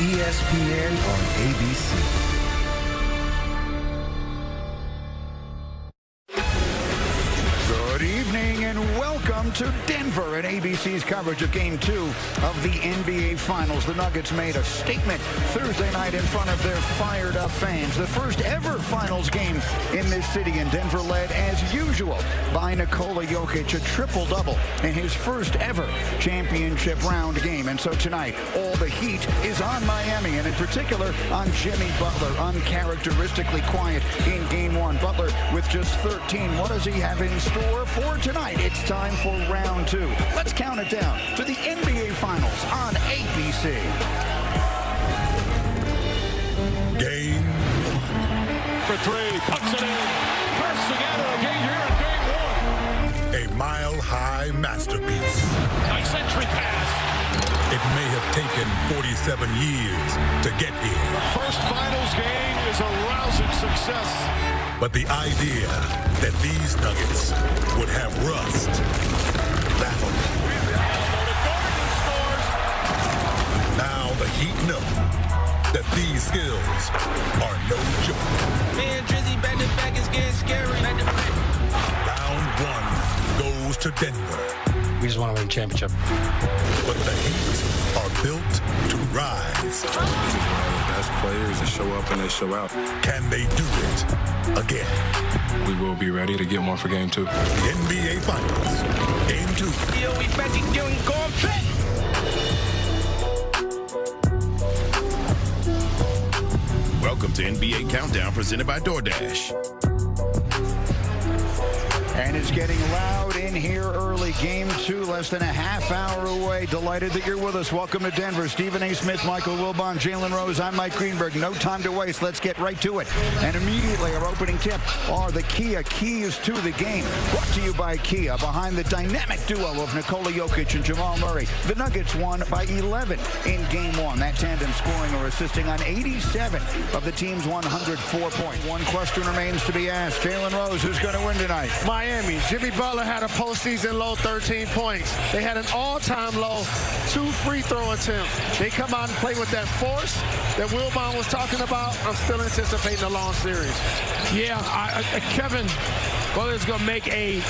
ESPN on ABC. Good evening and welcome to Denver and ABC's coverage of Game 2 of the NBA Finals. The Nuggets made a statement Thursday night in front of their fired-up fans. The first ever Finals game in this city, and Denver led, as usual, by Nikola Jokic, a triple-double in his first ever championship round game. And so tonight, all the heat is on Miami, and in particular on Jimmy Butler, uncharacteristically quiet in Game 1. Butler with just 13. What does he have in store for tonight? It's time for round 2. Let's count it down to the NBA Finals on ABC. Game for 3, puts it in, bursts together again here in Game 1. A mile-high masterpiece. Nice entry pass. It may have taken 47 years to get here. The first Finals game is a rousing success. But the idea that these Nuggets would have rust baffled me. Now the Heat know that these skills are no joke. Man, Drizzy back to back is getting scary. Round 1 goes to Denver. We just want to win a championship. But the Heat are built to rise. This is one of the best players that show up and they show out. Can they do it again? We will be ready to get one for Game 2. The NBA Finals, Game 2. Yo, we back to doing complete. Welcome to NBA Countdown presented by DoorDash. And it's getting loud in here early. Game 2, less than a half hour away. Delighted that you're with us. Welcome to Denver. Stephen A. Smith, Michael Wilbon, Jalen Rose. I'm Mike Greenberg. No time to waste. Let's get right to it. And immediately, our opening tip are the Kia keys to the game. Brought to you by Kia. Behind the dynamic duo of Nikola Jokic and Jamal Murray, the Nuggets won by 11 in Game 1. That tandem scoring or assisting on 87 of the team's 104 points. One question remains to be asked. Jalen Rose, who's going to win tonight? Miami. Jimmy Butler had a postseason low 13 points. They had an all-time low 2 free throw attempts. They come out and play with that force that Wilbon was talking about. I'm still anticipating a long series. Yeah, Kevin Butler's going to make a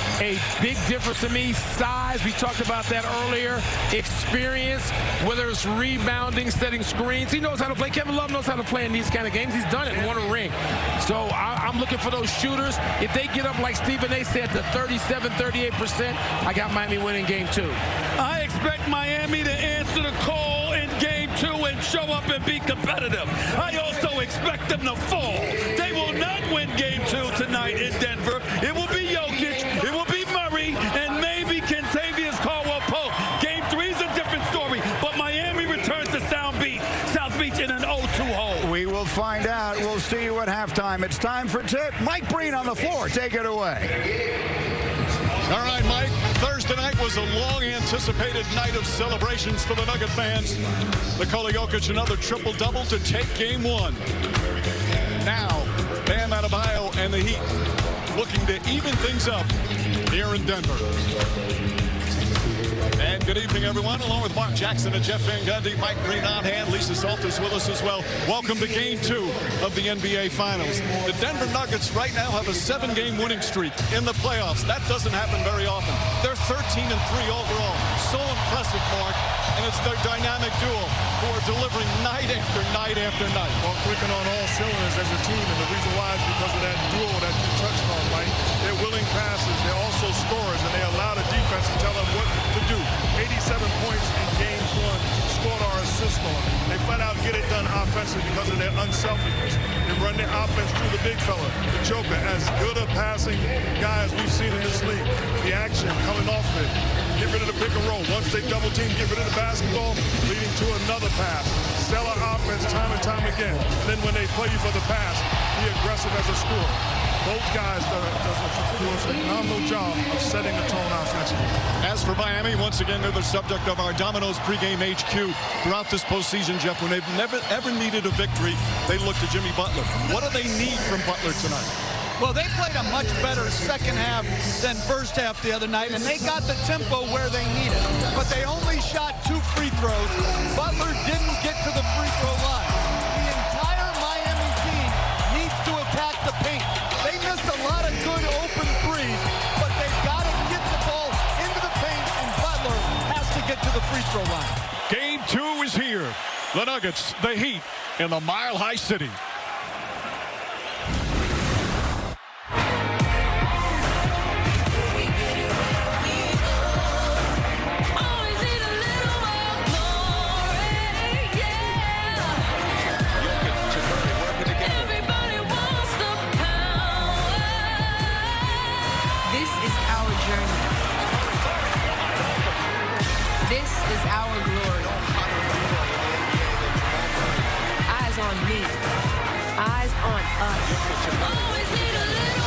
big difference to me. Size, we talked about that earlier. Experience, whether it's rebounding, setting screens. He knows how to play. Kevin Love knows how to play in these kind of games. He's done it and won a ring. So I'm looking for those shooters. If they get up, like Stephen A. said, to 37, 38%, I got Miami winning Game 2. I expect Miami to answer the call in Game 2 and show up and be competitive. I also expect them to fall. They will not win Game 2 tonight in Denver. It will be Jokic, it will be Murray, and maybe Kentavious Caldwell-Pope. Game 3 is a different story, but Miami returns to South Beach in an 0-2 hole. We will find out. We'll see you at halftime. It's time for tip. Mike Breen on the floor. Take it away. All right, Mike. Thursday night was a long-anticipated night of celebrations for the Nugget fans. Nikola Jokic, another triple-double to take Game 1. Now, Bam Adebayo and the Heat looking to even things up here in Denver. And good evening, everyone. Along with Mark Jackson and Jeff Van Gundy, Mike Green on hand, Lisa Salt is with us as well. Welcome to Game 2 of the NBA Finals. The Denver Nuggets right now have a 7-game winning streak in the playoffs. That doesn't happen very often. They're 13-3 overall. So impressive, Mark. And it's their dynamic duo who are delivering night after night after night. Well, clicking on all cylinders as a team, and the reason why is because of that duo that you touched on, Mike. They're willing passes. They're also scorers, and they allow the defense to tell them what to do. 87 points in Game 1, scored our assist on. They flat out get it done offensively because of their unselfishness. They run their offense through the big fella, the Joker, as good a passing guy as we've seen in this league. The action coming off it. Get rid of the pick and roll. Once they double team, get rid of the basketball, leading to another pass. Stellar offense time and time again. And then when they play you for the pass, be aggressive as a scorer. Both guys do a phenomenal job of setting the tone offensively. As for Miami, once again, they're the subject of our Domino's pregame HQ throughout this postseason, Jeff. When they've never, ever needed a victory, they look to Jimmy Butler. What do they need from Butler tonight? Well, they played a much better second half than first half the other night, and they got the tempo where they needed. But they only shot 2 free throws. Butler didn't get to the free throw line. The entire Miami team needs to attack the paint. They missed a lot of good open threes, but they've got to get the ball into the paint, and Butler has to get to the free throw line. Game 2 is here. The Nuggets, the Heat, in the Mile High City. This is our glory. Eyes on me. Eyes on us. Always need a little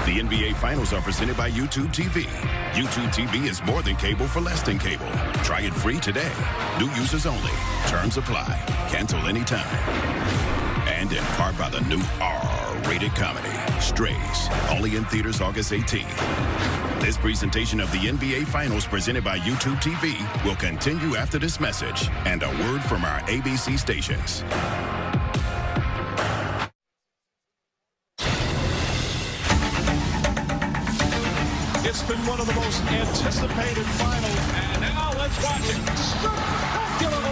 The NBA Finals are presented by YouTube TV. YouTube TV is more than cable for less than cable. Try it free today. New users only. Terms apply. Cancel anytime. And in part by the new R-rated comedy, Strays, only in theaters August 18th. This presentation of the NBA Finals presented by YouTube TV will continue after this message and a word from our ABC stations. It's been one of the most anticipated finals, and now let's watch it. Spectacular!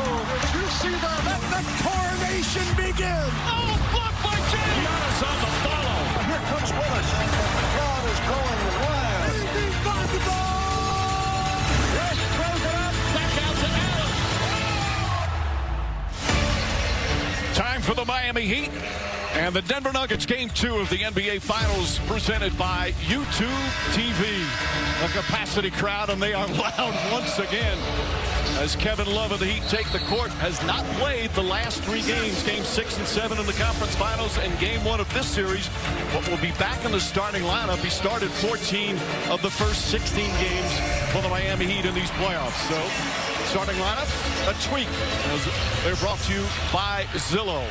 Did you see that? Let the coronation begin! Oh, blocked by James! Giannis on the follow. Here comes Willis. The crowd is going wild. Impossible! Rush throws it up. Back out to Allen. Time for the Miami Heat and the Denver Nuggets. Game 2 of the NBA Finals presented by YouTube TV. A capacity crowd, and they are loud once again as Kevin Love of the Heat take the court. Has not played the last 3 games, Game 6 and 7 in the conference finals, and Game 1 of this series, but will be back in the starting lineup. He started 14 of the first 16 games for the Miami Heat in these playoffs. So, starting lineup, a tweak, as they're brought to you by Zillow.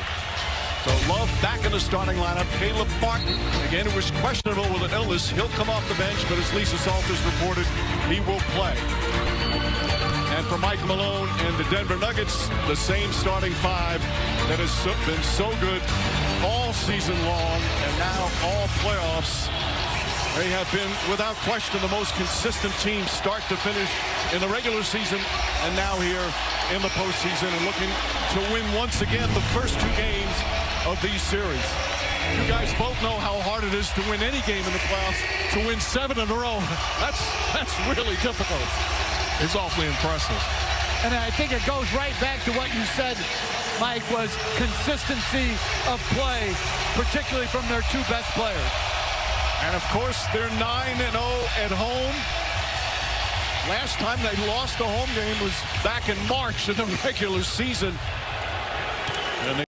So Love back in the starting lineup. Caleb Martin, again, who was questionable with an illness. He'll come off the bench, but as Lisa Salters reported, he will play. And for Mike Malone and the Denver Nuggets, the same starting 5 that has been so good all season long, and now all playoffs. They have been, without question, the most consistent team start to finish in the regular season, and now here in the postseason, and looking to win once again the first 2 games of these series. You guys both know how hard it is to win any game in the playoffs. To win 7 in a row, that's really difficult. It's awfully impressive. And I think it goes right back to what you said, Mike, was consistency of play, particularly from their 2 best players. And of course, they're 9-0 at home. Last time they lost the home game was back in March in the regular season. And they